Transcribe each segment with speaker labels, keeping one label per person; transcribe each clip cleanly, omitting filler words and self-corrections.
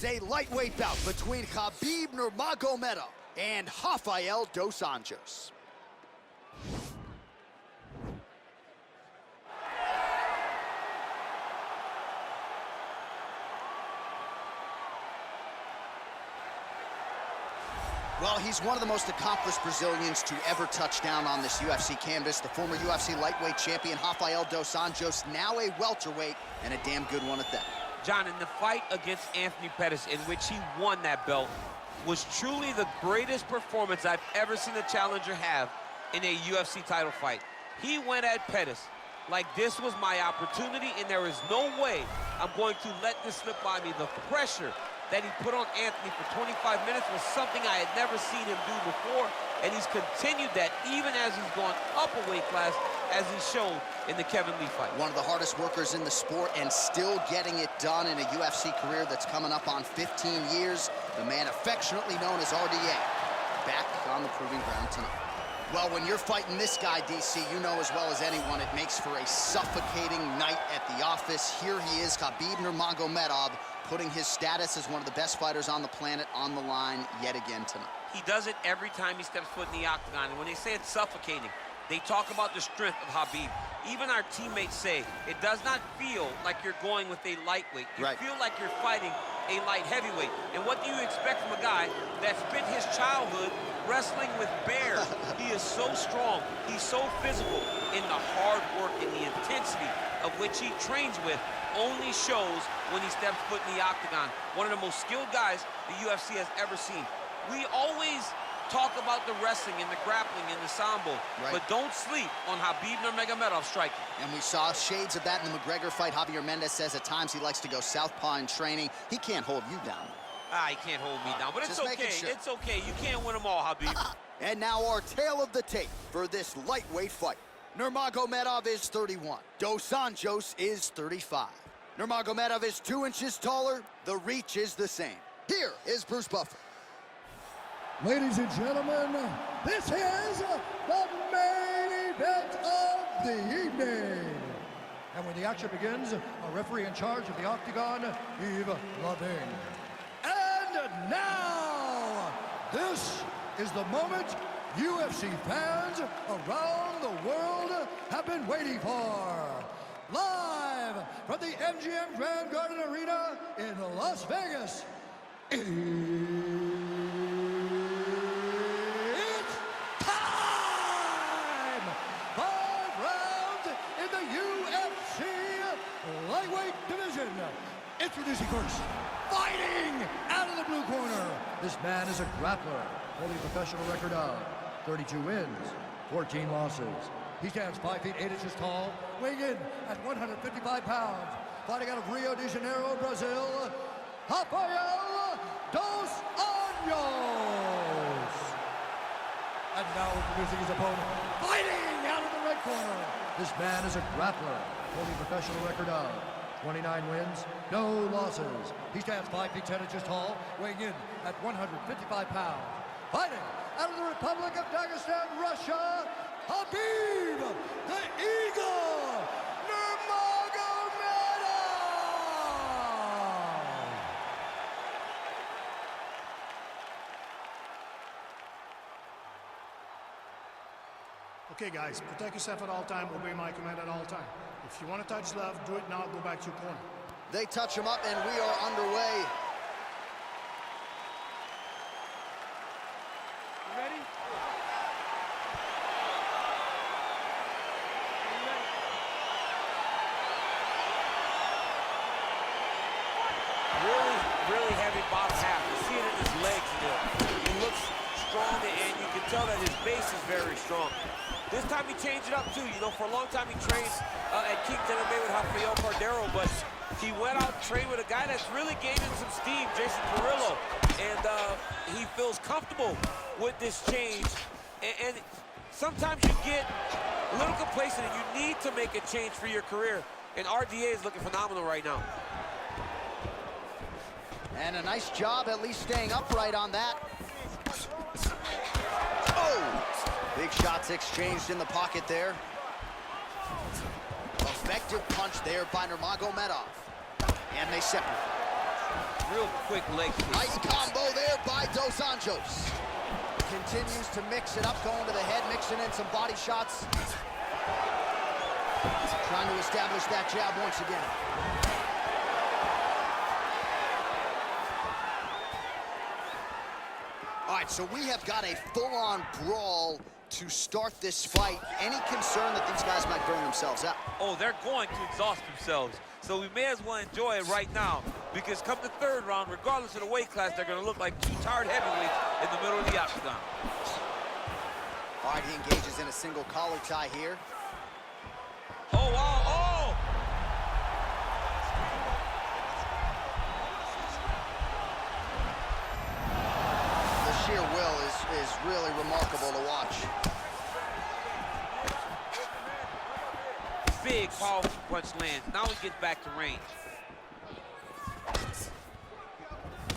Speaker 1: A lightweight bout between Khabib Nurmagomedov and Rafael dos Anjos. Well, he's one of the most accomplished Brazilians to ever touch down on this UFC canvas. The former UFC lightweight champion, Rafael dos Anjos, now a welterweight, and a damn good one at that.
Speaker 2: John, in the fight against Anthony Pettis, in which he won that belt, was truly the greatest performance I've ever seen a challenger have in a UFC title fight. He went at Pettis like this was my opportunity, and there is no way I'm going to let this slip by me. The pressure that he put on Anthony for 25 minutes was something I had never seen him do before, and he's continued that even as he's gone up a weight class, as he's shown in the Kevin Lee fight. One of the hardest workers in the sport and still getting it done in a UFC career that's coming up on 15 years. The man affectionately known as RDA, back on the proving ground tonight. Well, when you're fighting this guy, DC, you know as well as anyone, it makes for a suffocating night at the office. Here he is, Khabib Nurmagomedov, putting his status as one of the best fighters on the planet on the line yet again tonight. He does it every time he steps foot in the octagon, and when they say it's suffocating, they talk about the strength of Khabib. Even our teammates say it does not feel like you're going with a lightweight. You feel like you're fighting a light heavyweight. And what do you expect from a guy that spent his childhood wrestling with bears? He is so strong, he's so physical, in the hard work and the intensity of which he trains with only shows when he steps foot in the octagon. One of the most skilled guys the UFC has ever seen. We always talk about the wrestling and the grappling and the sambo, but don't sleep on Khabib Nurmagomedov striking. And we saw shades of that in the McGregor fight. Javier Mendez says at times he likes to go southpaw in training. He can't hold you down. He can't hold me down, but it's okay. Sure. It's okay. You can't win them all, Khabib. And now our tale of the tape for this lightweight fight. Nurmagomedov is 31. Dos Anjos is 35. Nurmagomedov is 2 inches taller. The reach is the same. Here is Bruce Buffer.
Speaker 3: Ladies and gentlemen, this is the main event of the evening. And when the action begins, a referee in charge of the octagon, Yves Lavigne. And now, this is the moment UFC fans around the world have been waiting for. Live from the MGM Grand Garden Arena in Las Vegas. It's time! 5 rounds in the UFC lightweight division. Introducing first, fighting out of the blue corner. This man is a grappler, holding a professional record of 32 wins, 14 losses. He stands 5 feet 8 inches tall, weighing in at 155 pounds. Fighting out of Rio de Janeiro, Brazil, Rafael dos Anjos. And now introducing his opponent, fighting out of the red corner. This man is a grappler, holding a professional record of 29 wins, no losses. He stands 5 feet 10 inches tall, weighing in at 155 pounds. Fighting out of the Republic of Dagestan, Russia, Khabib, the Eagle, Nurmagomedov!
Speaker 4: Okay, guys, protect yourself at all time, obey my command at all time. If you want to touch left, do it now, go back to your corner.
Speaker 1: They touch him up, and we are underway.
Speaker 4: You ready?
Speaker 2: Really heavy bottom half. You see it in his legs. He looks strong, and you can tell that his base is very strong. This time he changed it up too. You know, for a long time he trained at Kingston MMA with Rafael Cordero, but he went out and trained with a guy that's really gaining some steam, Jason Carrillo, and he feels comfortable with this change. And sometimes you get a little complacent, and you need to make a change for your career. And RDA is looking phenomenal right now.
Speaker 1: And a nice job at least staying upright on that. Oh! Big shots exchanged in the pocket there. Effective punch there by Nurmagomedov. And they separate.
Speaker 2: real quick leg kick.
Speaker 1: Nice combo there by Dos Anjos. Continues to mix it up, going to the head, mixing in some body shots. Trying to establish that jab once again. All right, so we have got a full-on brawl to start this fight. Any concern that these guys might burn themselves out?
Speaker 2: Oh, they're going to exhaust themselves. So we may as well enjoy it right now, because come the third round, regardless of the weight class, they're going to look like two tired heavyweights in the middle of the octagon.
Speaker 1: All right, he engages in a single collar tie here.
Speaker 2: Oh, wow, oh!
Speaker 1: The sheer will is really remarkable to watch.
Speaker 2: Big, powerful punch lands. Now he gets back to range.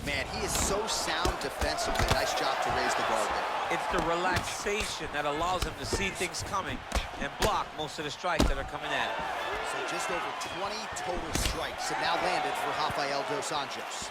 Speaker 1: Man, he is so sound defensively. Nice job to raise the guard there.
Speaker 2: It's the relaxation that allows him to see things coming and block most of the strikes that are coming at him.
Speaker 1: So just over 20 total strikes have now landed for Rafael Dos Anjos.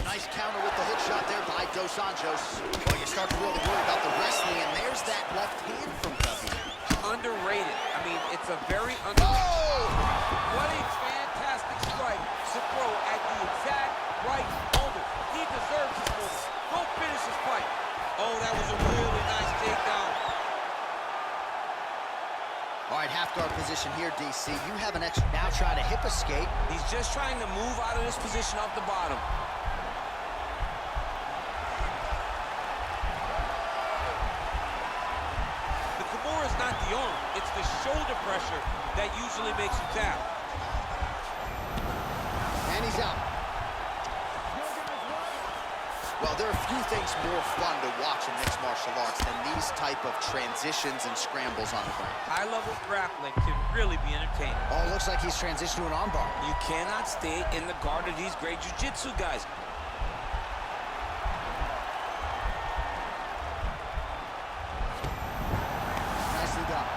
Speaker 1: Nice counter with the hook shot there by Dos Anjos. Well, you start to really worry about the wrestling, and there's that left hand from Khabib.
Speaker 2: Underrated. I mean, it's a very
Speaker 1: Oh!
Speaker 2: What a fantastic strike to throw at the exact right moment. He deserves this moment. Go finish his fight. Oh, that was a really nice takedown.
Speaker 1: All right, half guard position here, DC. You have an extra. Now trying to hip escape.
Speaker 2: He's just trying to move out of this position off the bottom. The Kimura is not the arm. It's the shoulder pressure that usually makes you tap.
Speaker 1: And he's out. Well, there are a few things more fun to watch in mixed martial arts than these type of transitions and scrambles on the ground.
Speaker 2: High-level grappling can really be entertaining.
Speaker 1: Oh, it looks like he's transitioned to an armbar.
Speaker 2: You cannot stay in the guard of these great jiu-jitsu guys.
Speaker 1: Nicely done.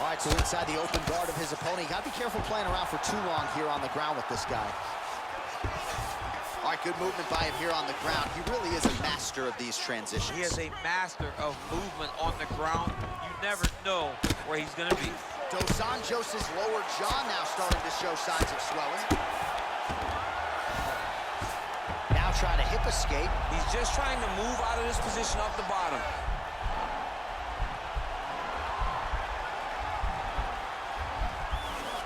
Speaker 1: All right, so inside the open guard of his opponent. You got to be careful playing around for too long here on the ground with this guy. All right, good movement by him here on the ground. He really is a master of these transitions.
Speaker 2: He is a master of movement on the ground. You never know where he's going to be.
Speaker 1: Dos Anjos' lower jaw now starting to show signs of swelling. Now trying to hip escape.
Speaker 2: He's just trying to move out of this position off the bottom.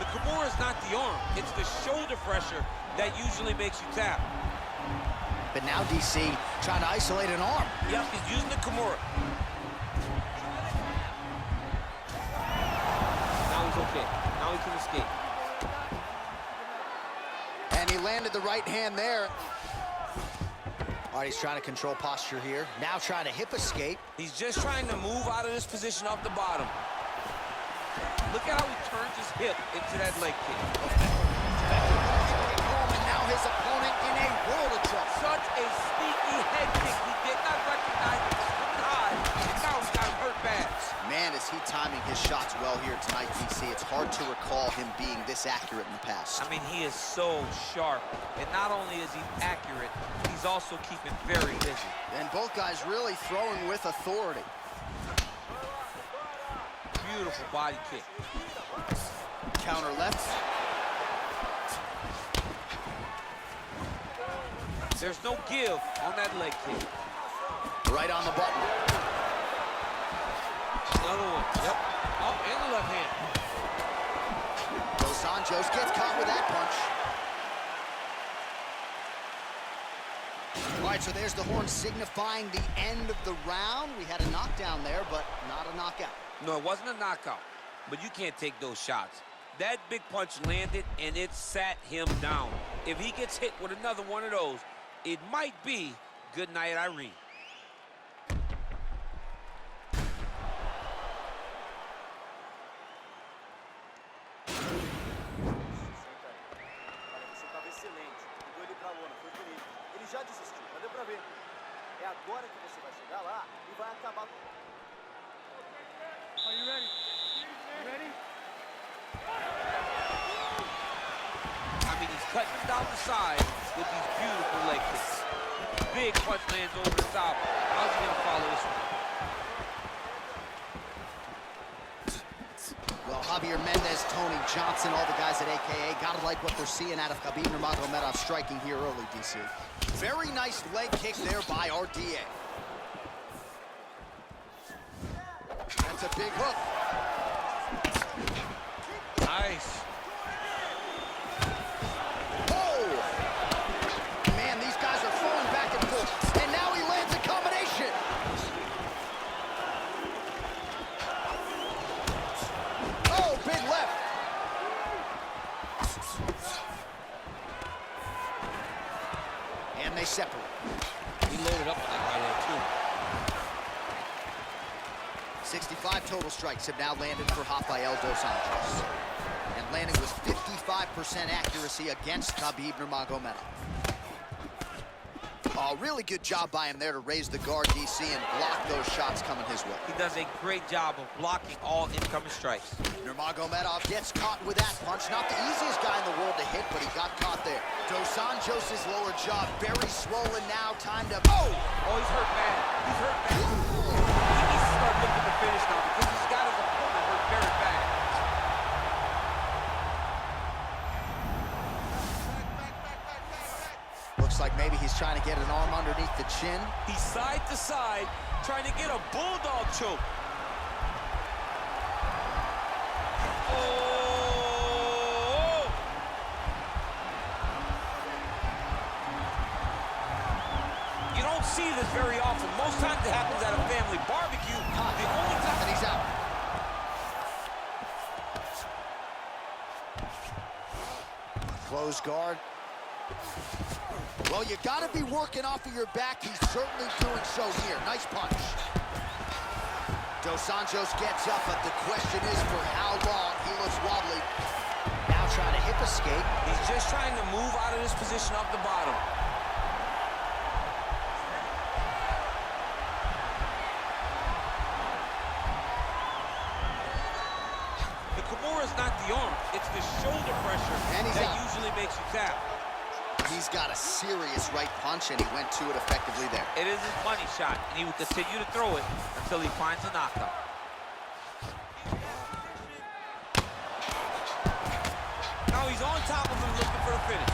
Speaker 2: The Kimura is not the arm. It's the shoulder pressure that usually makes you tap.
Speaker 1: But now DC trying to isolate an arm.
Speaker 2: Yep, he's using the Kimura. Now he's okay. Now he can escape.
Speaker 1: And he landed the right hand there. All right, he's trying to control posture here. Now trying to hip escape.
Speaker 2: He's just trying to move out of this position off the bottom. Look at how he turns his hip into that leg kick.
Speaker 1: And now his opponent in a world of trouble.
Speaker 2: Such a sneaky head kick. He did not recognize it was coming high, and now he's got him hurt bad.
Speaker 1: Man, is he timing his shots well here tonight, DC. It's hard to recall him being this accurate in the past.
Speaker 2: I mean, he is so sharp, and not only is he accurate, he's also keeping very busy.
Speaker 1: And both guys really throwing with authority.
Speaker 2: Beautiful body kick.
Speaker 1: Counter left.
Speaker 2: There's no give on that leg kick.
Speaker 1: Right on the button.
Speaker 2: Another one. Yep. Oh, and the left hand.
Speaker 1: Dos Anjos gets caught with that punch. All right, so there's the horn signifying the end of the round. We had a knockdown there, but not a knockout.
Speaker 2: No, it wasn't a knockout, but you can't take those shots. That big punch landed, and it sat him down. If he gets hit with another one of those, it might be good night, Irene.
Speaker 5: Já desistiu, mas deu pra ver. É agora que você vai chegar lá e vai acabar. Are you ready? You ready?
Speaker 2: cutting him down the side with these beautiful leg kicks. Big punch lands over the top. How's he gonna follow this one?
Speaker 1: Well, Javier Mendez, Tony Johnson, all the guys at AKA, gotta like what they're seeing out of Khabib Nurmagomedov striking here early, DC. Very nice leg kick there by RDA. That's a big hook.
Speaker 2: Nice.
Speaker 1: Oh! Man, these guys are throwing back and forth. And now he lands a combination. Oh, big left. And they separate.
Speaker 2: He loaded up on that right there, too.
Speaker 1: 65 total strikes have now landed for Rafael dos Anjos. And landing was 55% accuracy against Khabib Nurmagomedov. Oh, really good job by him there to raise the guard, DC, and block those shots coming his way.
Speaker 2: He does a great job of blocking all incoming strikes.
Speaker 1: Nurmagomedov gets caught with that punch. Not the easiest guy in the world to hit, but he got caught there. Dos Anjos' lower jaw very swollen now. Time to... Oh!
Speaker 2: Oh, he's hurt bad. He's hurt bad. He needs to start looking to finish now because he's got his opponent hurt very bad.
Speaker 1: Looks like maybe he's trying to get an arm underneath the chin.
Speaker 2: He's side to side, trying to get a bulldog choke. Oh! You don't see this very often. Most times it happens at a family barbecue. The only time...
Speaker 1: And he's out. Close guard. Well, you got to be working off of your back. He's certainly doing so here. Nice punch. Dos Anjos gets up, but the question is for how long. He looks wobbly. Now trying to hip escape.
Speaker 2: He's just trying to move out of this position off the bottom. The Kimura is not the arm. It's the shoulder pressure that usually makes you tap.
Speaker 1: He's got a serious right punch, and he went to it effectively there.
Speaker 2: It is his money shot, and he will continue to throw it until he finds a knockout. Now he's on top of him looking for the finish.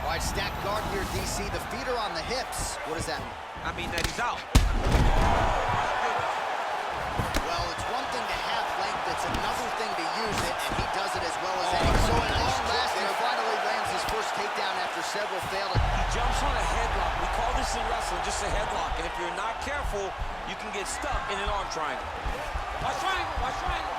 Speaker 1: All right, stacked guard here, DC. The feet are on the hips. What does that mean?
Speaker 2: I mean that he's out.
Speaker 1: Well, it's one thing to have length. It's another thing to use it, and he does it as well as any. So at long last, he finally lands his first takedown after several failed.
Speaker 2: He jumps on a headlock. We call this in wrestling just a headlock. And if you're not careful, you can get stuck in an arm triangle. Watch triangle, watch triangle.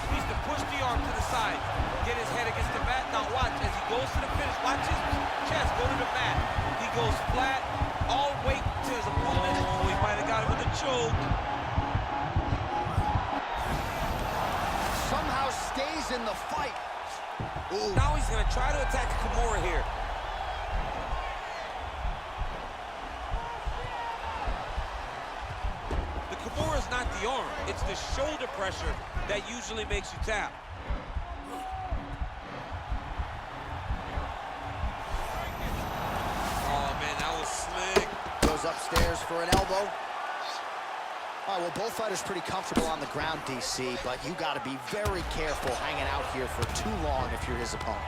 Speaker 2: He needs to push the arm to the side. Get his head against the mat. Now watch as he goes to the finish. Watch his chest go to the mat. He goes flat, all weight to his opponent. Oh, he might have got him with a choke.
Speaker 1: Somehow stays in the fight. Ooh.
Speaker 2: Now he's going to try to attack Kimura here. The Kimura is not the arm. It's the shoulder pressure that usually makes you tap. Oh, man, that was slick.
Speaker 1: Goes upstairs for an elbow. All right, well, both fighters pretty comfortable on the ground, DC, but you got to be very careful hanging out here for too long if you're his opponent.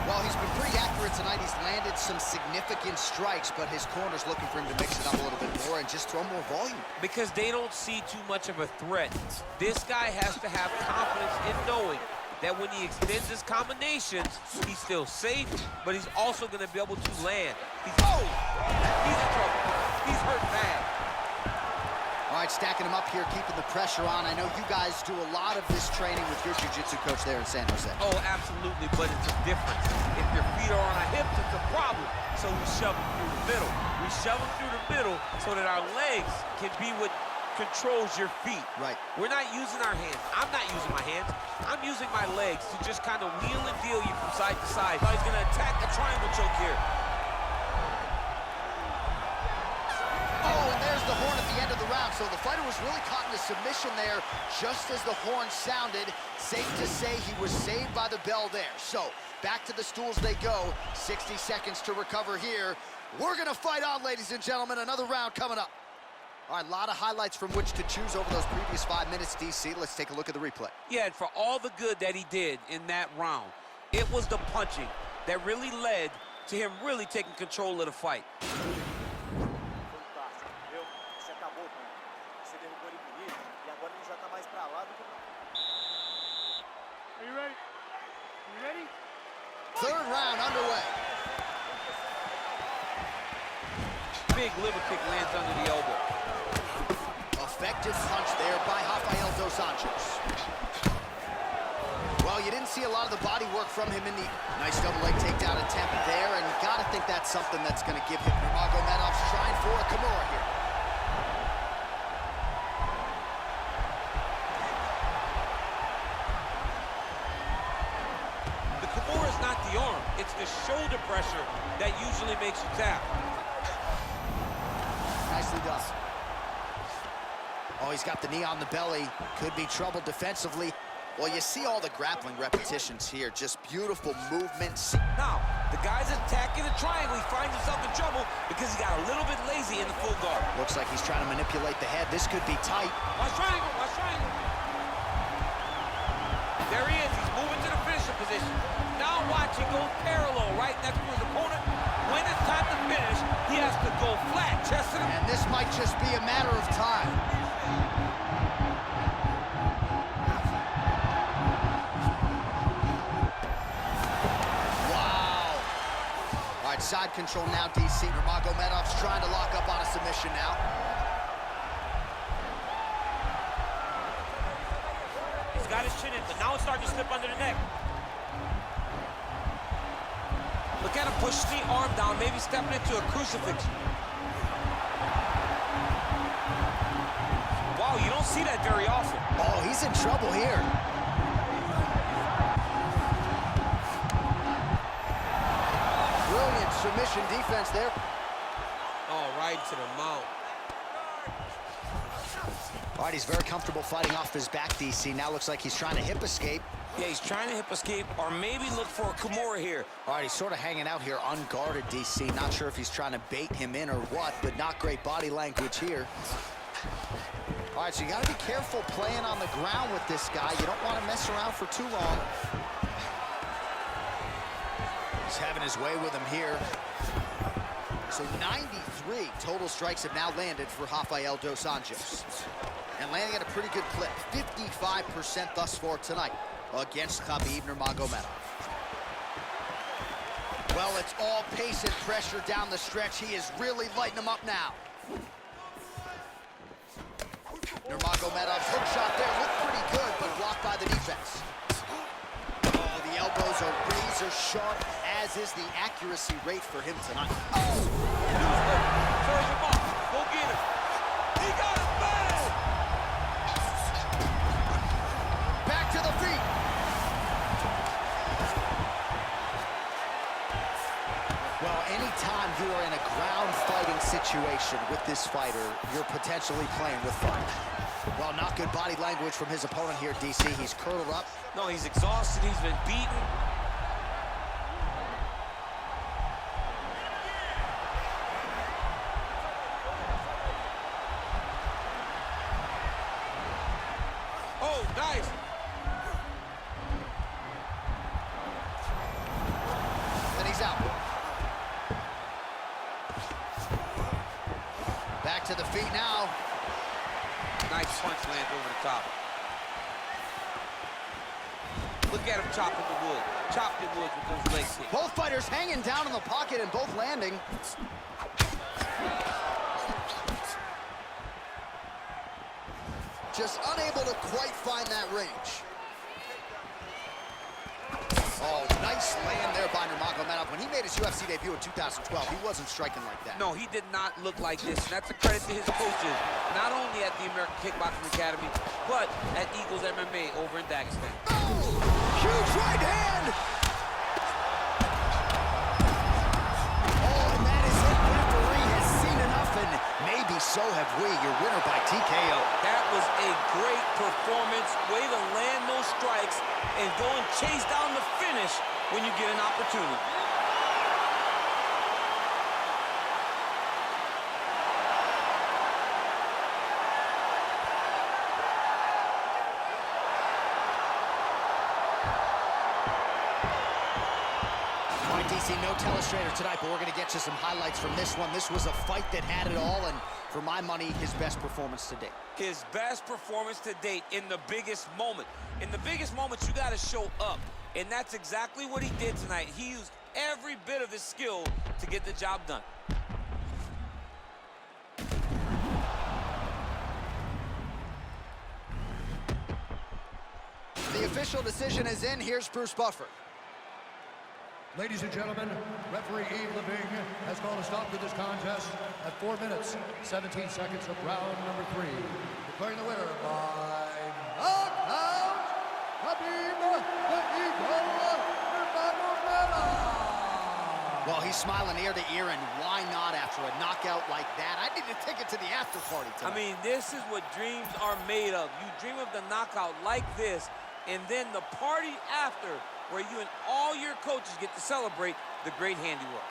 Speaker 1: Well, he's been pretty accurate tonight. He's landed some significant strikes, but his corner's looking for him to mix it up a little bit more and just throw more volume.
Speaker 2: Because they don't see too much of a threat. This guy has to have confidence in knowing that when he extends his combinations, he's still safe, but he's also going to be able to land. He's in trouble. He's hurt bad.
Speaker 1: All right, stacking him up here, keeping the pressure on. I know you guys do a lot of this training with your jiu-jitsu coach there in San Jose.
Speaker 2: Oh, absolutely, but it's a difference. If your feet are on our hips, it's a problem. So we shove them through the middle. We shove them through the middle so that our legs can be what controls your feet.
Speaker 1: Right.
Speaker 2: We're not using our hands. I'm not using my hands. I'm using my legs to just kind of wheel and deal you from side to side. Now he's going to attack the triangle choke here.
Speaker 1: Oh, and there's the horn at the end of the round. So the fighter was really caught in a submission there just as the horn sounded. Safe to say he was saved by the bell there. So back to the stools they go. 60 seconds to recover here. We're gonna fight on, ladies and gentlemen. Another round coming up. All right, a lot of highlights from which to choose over those previous 5 minutes, DC. Let's take a look at the replay.
Speaker 2: Yeah, and for all the good that he did in that round, it was the punching that really led to him really taking control of the fight.
Speaker 5: Fantástico, entendeu? Você acabou com ele. Você derrubou ele bonito e agora ele já tá mais pra lá do que pra...
Speaker 4: Are you ready? You ready?
Speaker 1: Third round underway.
Speaker 2: Big liver kick lands under the elbow.
Speaker 1: Effective punch there by Rafael dos Anjos. Well, you didn't see a lot of the body work from him in the nice double leg takedown attempt there, and you gotta think that's something that's gonna give him. Nurmagomedov's trying for a Kimura here.
Speaker 2: The Kimura is not the arm, it's the shoulder pressure that usually makes you tap.
Speaker 1: Nicely done. Oh, he's got the knee on the belly. Could be trouble defensively. Well, you see all the grappling repetitions here. Just beautiful movements.
Speaker 2: Now, the guy's attacking the triangle. He finds himself in trouble because he got a little bit lazy in the full guard.
Speaker 1: Looks like he's trying to manipulate the head. This could be tight.
Speaker 2: Watch triangle, watch triangle. There he is. He's moving to the finisher position. Now watch, he goes parallel right next to his opponent. When it's time to finish, he has to go flat, chesting him.
Speaker 1: And this might just be a matter of time. Wow. All right, side control now, DC. Nurmagomedov's trying to lock up on a submission now.
Speaker 2: He's got his chin in, but now it's starting to slip under the neck. Look at him push the arm down, maybe stepping into a crucifix. Wow, you don't see that very often.
Speaker 1: Oh, he's in trouble here. Brilliant submission defense there.
Speaker 2: Oh, right to the mount.
Speaker 1: All right, he's very comfortable fighting off his back, DC. Now looks like he's trying to hip escape.
Speaker 2: Yeah, he's trying to hip escape or maybe look for a Kimura here.
Speaker 1: All right, he's sort of hanging out here unguarded, DC. Not sure if he's trying to bait him in or what, but not great body language here. All right, so you got to be careful playing on the ground with this guy. You don't want to mess around for too long. He's having his way with him here. So 93 total strikes have now landed for Rafael dos Anjos. And landing at a pretty good clip, 55% thus far tonight against Khabib Nurmagomedov. Well, it's all pace and pressure down the stretch. He is really lighting them up now. Nurmagomedov's hook shot there looked pretty good, but blocked by the defense. Oh, the elbows are razor sharp, as is the accuracy rate for him tonight. Oh!
Speaker 2: Serve him up. Go get him. He got him bad.
Speaker 1: Back to the feet. Well, anytime you are in a ground fighting situation with this fighter, you're potentially playing with fire. Well, not good body language from his opponent here, DC. He's curled up.
Speaker 2: No, he's exhausted. He's been beaten. Oh, nice.
Speaker 1: And he's out. Back to the feet now.
Speaker 2: Nice punch lands over the top. Look at him chopping the wood. Chopped the wood with those legs hit.
Speaker 1: Both fighters hanging down in the pocket and both landing. Just unable to quite find that range. Oh, nice land there by Nurmagomedov. When he made his UFC debut in 2012, he wasn't striking like that.
Speaker 2: No, he did not look like this. And that's a credit to his coaches, not only at the American Kickboxing Academy, but at Eagles MMA over in Dagestan.
Speaker 1: Oh, huge right hand! Oh, and that is it. The referee has seen enough and maybe so have we. Your winner by TKO.
Speaker 2: That was a great performance. Way to land those strikes and go and chase down the finish when you get an opportunity.
Speaker 1: All right, DC, no telestrator tonight, but we're going to get you some highlights from this one. This was a fight that had it all, and for my money, his best performance to date.
Speaker 2: His best performance to date in the biggest moment. In the biggest moments, you got to show up, and that's exactly what he did tonight. He used every bit of his skill to get the job done.
Speaker 1: The official decision is in. Here's Bruce Buffer.
Speaker 3: Ladies and gentlemen, referee Yves Leving has called a stop to this contest at 4 minutes, 17 seconds of round number 3. Declaring the winner by knockout, Khabib, the Eagle, Nurmagomedov.
Speaker 1: Well, he's smiling ear to ear, and why not after a knockout like that? I need a ticket to the after party tonight.
Speaker 2: I mean, this is what dreams are made of. You dream of the knockout like this, and then the party after, where you and all your coaches get to celebrate the great handiwork.